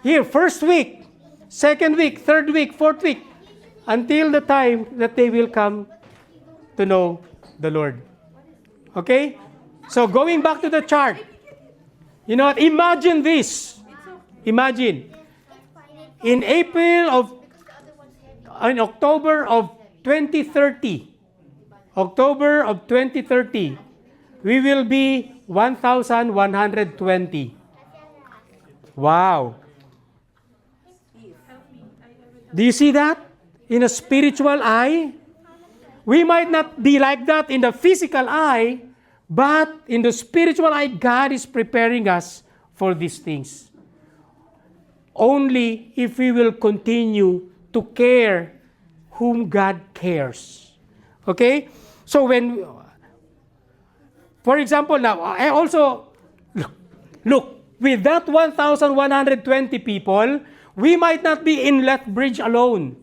here, first week, second week, third week, fourth week, until the time that they will come to know the Lord. Okay? So going back to the chart, you know what? Imagine this. Imagine. In October of 2030, we will be 1,120. Wow. Do you see that? In a spiritual eye? We might not be like that in the physical eye, but in the spiritual eye, God is preparing us for these things. Only if we will continue to care whom God cares. Okay? So for example, now, I also, look, with that 1,120 people, we might not be in Lethbridge alone.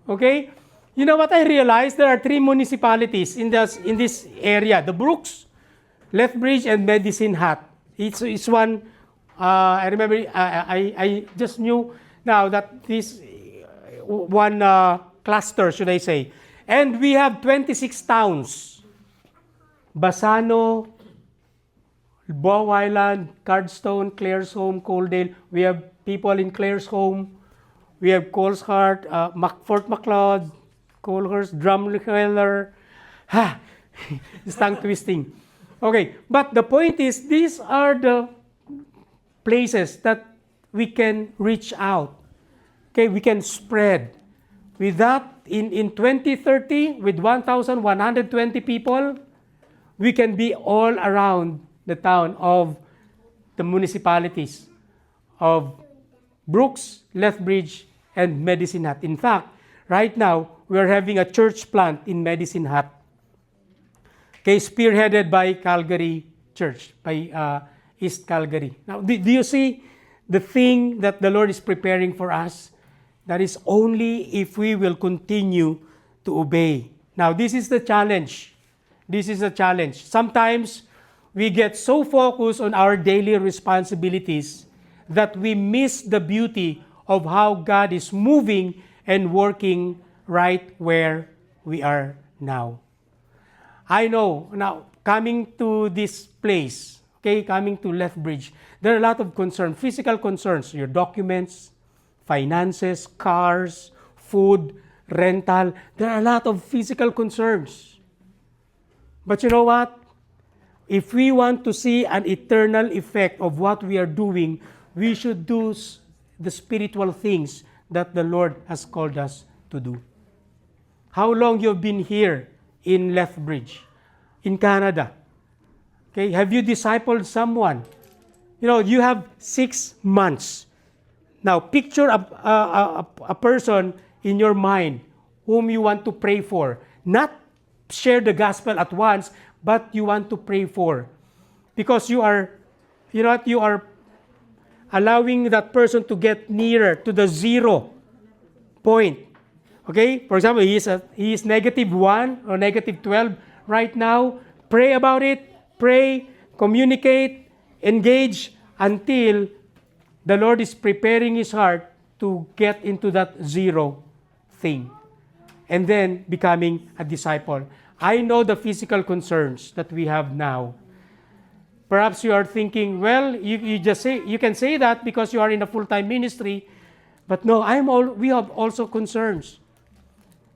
Okay? You know what I realized? There are 3 municipalities in this area. The Brooks, Lethbridge, and Medicine Hat. It's one, I remember, I just knew now that this one cluster, should I say. And we have 26 towns. Basano, Bow Island, Cardstone, Claresholm, Coaldale. We have people in Claresholm. We have Coleshart, Fort Macleod, Colehurst, Drumheller. Ha! It's tongue twisting. Okay, but the point is, these are the places that we can reach out. Okay, we can spread. With that, in 2030, with 1,120 people, we can be all around the town of the municipalities of Brooks, Lethbridge, and Medicine Hat. In fact, right now, we are having a church plant in Medicine Hat. Okay, spearheaded by Calgary Church, by East Calgary. Now, do you see the thing that the Lord is preparing for us? That is only if we will continue to obey. Now, this is the challenge. This is a challenge. Sometimes we get so focused on our daily responsibilities that we miss the beauty of how God is moving and working right where we are now. I know, now, coming to this place, okay, coming to Lethbridge, there are a lot of concerns, physical concerns, your documents, finances, cars, food, rental. There are a lot of physical concerns. But you know what? If we want to see an eternal effect of what we are doing, we should do the spiritual things that the Lord has called us to do. How long you've been here in Lethbridge, in Canada? Okay, have you discipled someone? You know, you have 6 months. Now, picture a person in your mind whom you want to pray for. Not share the gospel at once, but you want to pray for. Because you are allowing that person to get nearer to the 0 point. Okay? For example, he is -1 or -12 right now. Pray about it. Pray, communicate, engage until the Lord is preparing his heart to get into that 0 thing. And then becoming a disciple. I know the physical concerns that we have now. Perhaps you are thinking, well, you can say that because you are in a full-time ministry. But no, we have also concerns.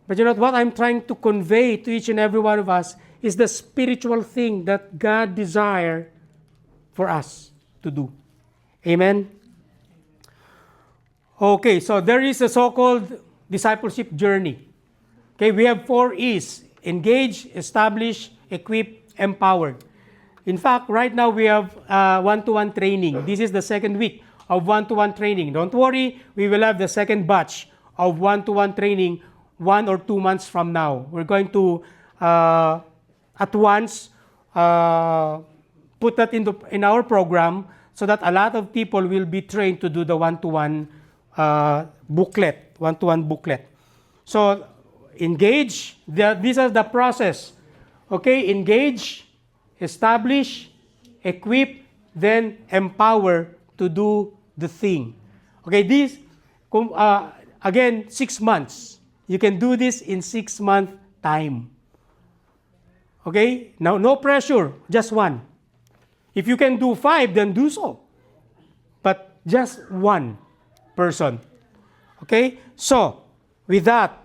But you know what I'm trying to convey to each and every one of us is the spiritual thing that God desires for us to do. Amen? Okay, so there is a so-called discipleship journey. Okay, we have 4 E's: engage, establish, equip, empowered. In fact, right now we have one-to-one training. This is the 2nd week of one-to-one training. Don't worry, we will have the 2nd batch of one-to-one training 1 or 2 months from now. We're going to at once put that in our program so that a lot of people will be trained to do the one-to-one booklet. So engage, these are the process. Okay, engage, establish, equip, then empower to do the thing. Okay, this, again, 6 months. You can do this in 6-month time. Okay, now no pressure, just 1. If you can do 5, then do so. But just 1 person. Okay, so with that,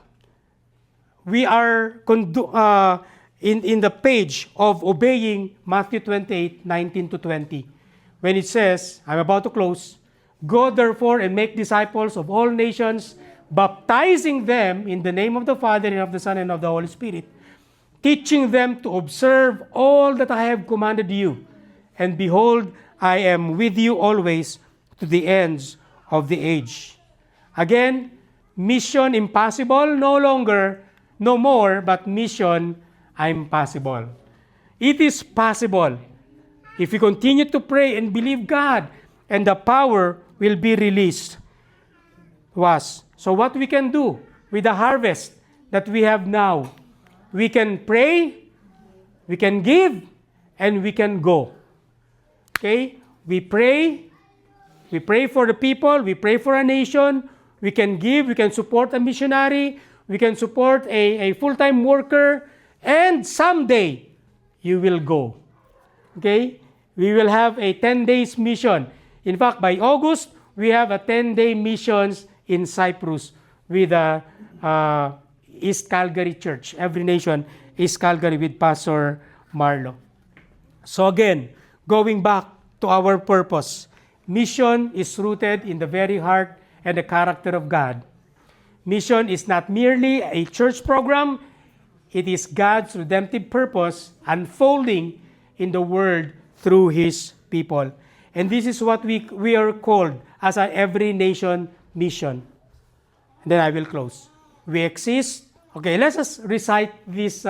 we are in the page of obeying Matthew 28:19-20, when it says, I'm about to close, go therefore and make disciples of all nations, baptizing them in the name of the Father and of the Son and of the Holy Spirit, teaching them to observe all that I have commanded you. And behold, I am with you always to the ends of the age. Again, mission impossible, no more, but mission impossible. It is possible if we continue to pray and believe God, and the power will be released to us. So what we can do with the harvest that we have now, we can pray, we can give, and we can go. Okay? We pray for the people, we pray for a nation, we can give, we can support a missionary, we can support a full-time worker, and someday you will go. Okay? We will have a 10 days mission. In fact, by August, we have a 10-day missions in Cyprus with East Calgary Church, Every Nation East Calgary with Pastor Marlo. So again, going back to our purpose, mission is rooted in the very heart and the character of God. Mission is not merely a church program, it is God's redemptive purpose unfolding in the world through His people. And this is what we are called as an Every Nation mission. And then I will close. We exist. Okay, let's just recite this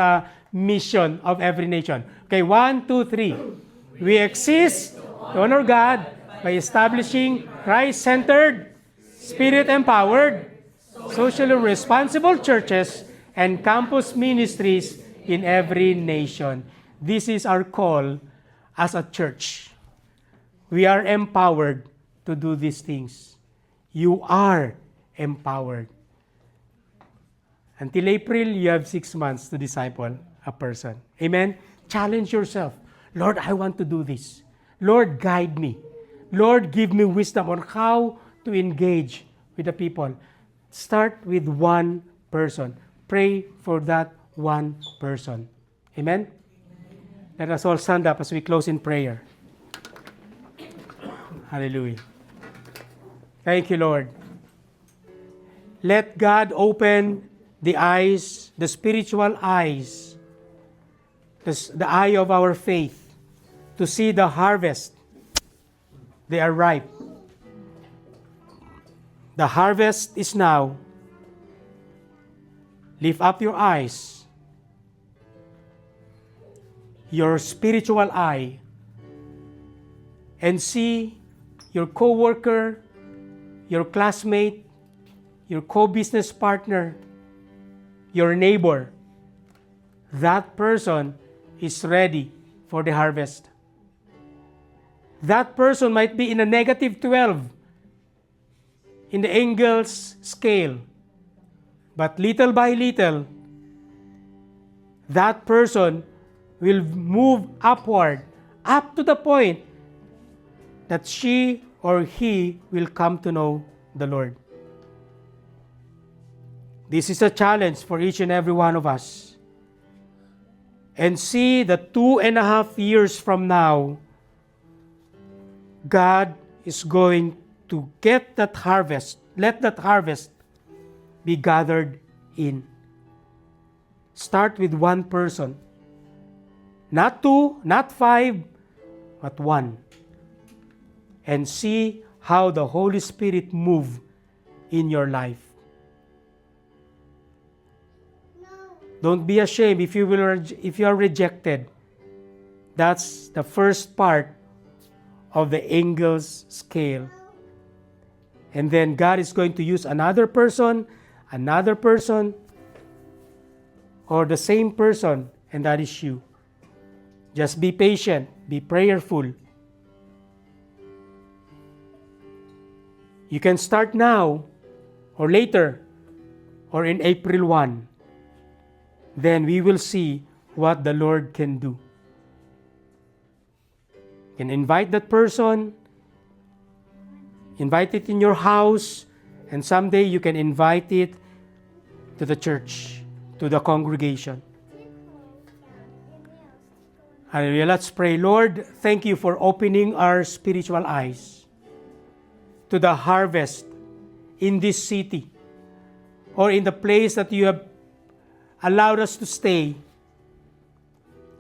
mission of Every Nation. Okay, 1, 2, 3. We exist to honor God by establishing Christ-centered, Spirit-empowered, socially responsible churches and campus ministries in every nation. This is our call as a church. We are empowered to do these things. You are empowered. Until April, you have 6 months to disciple a person. Amen? Challenge yourself. Lord, I want to do this. Lord, guide me. Lord, give me wisdom on how to engage with the people. Start with one person. Pray for that one person. Amen? Let us all stand up as we close in prayer. Hallelujah. Thank you, Lord. Let God open the eyes, the spiritual eyes, the eye of our faith, to see the harvest. They are ripe. The harvest is now. Lift up your eyes, your spiritual eye, and see your co-worker, your classmate, your co-business partner, your neighbor. That person is ready for the harvest. That person might be in a negative 12 in the Engels scale. But little by little, that person will move upward, up to the point that she or he will come to know the Lord. This is a challenge for each and every one of us. And see that 2.5 years from now, God is going to get that harvest. Let that harvest be gathered in. Start with one person. Not 2, not 5, but 1. And see how the Holy Spirit move in your life. Don't be ashamed if you are rejected. That's the first part of the Engels scale. And then God is going to use another person, or the same person, and that is you. Just be patient, be prayerful. You can start now, or later, or in April 1. Then we will see what the Lord can do. You can invite that person, invite it in your house, and someday you can invite it to the church, to the congregation. Hallelujah. Let's pray. Lord, thank you for opening our spiritual eyes to the harvest in this city or in the place that you have allowed us to stay,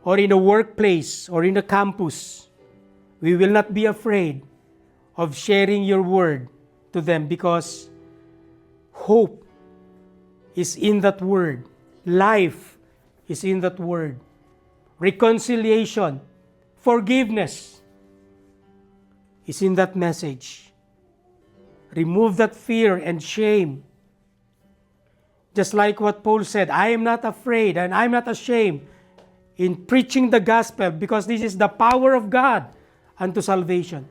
or in a workplace or in a campus. We will not be afraid of sharing your word to them because hope is in that word. Life is in that word. Reconciliation, forgiveness is in that message. Remove that fear and shame. Just like what Paul said, I am not afraid and I'm not ashamed in preaching the gospel because this is the power of God unto salvation.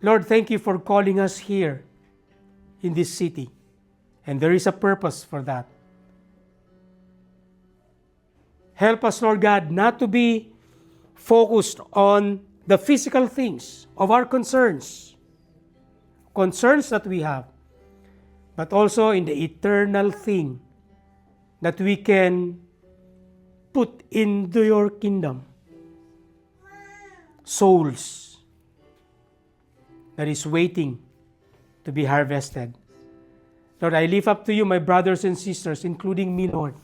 Lord, thank you for calling us here in this city. And there is a purpose for that. Help us, Lord God, not to be focused on the physical things of our concerns. concerns that we have, but also in the eternal thing that we can put into your kingdom. Souls that is waiting to be harvested. Lord, I lift up to you my brothers and sisters, including me, Lord,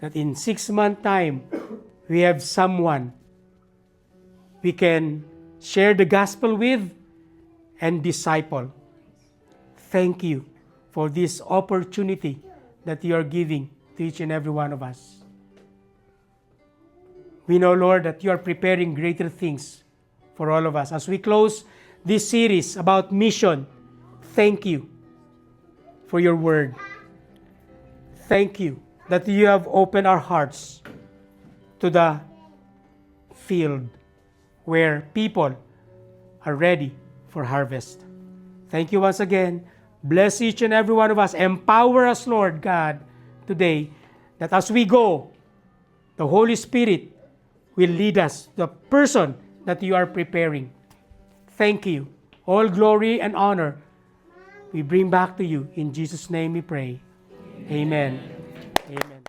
that in 6 months' time, we have someone we can share the gospel with and disciple. Thank you for this opportunity that you are giving to each and every one of us. We know, Lord, that you are preparing greater things for all of us. As we close this series about mission, thank you for your word. Thank you that you have opened our hearts to the field where people are ready for harvest. Thank you once again. Bless each and every one of us. Empower us, Lord God, today, that as we go, the Holy Spirit will lead us to the person that you are preparing. Thank you. All glory and honor we bring back to you. In Jesus' name we pray. Amen. Amen.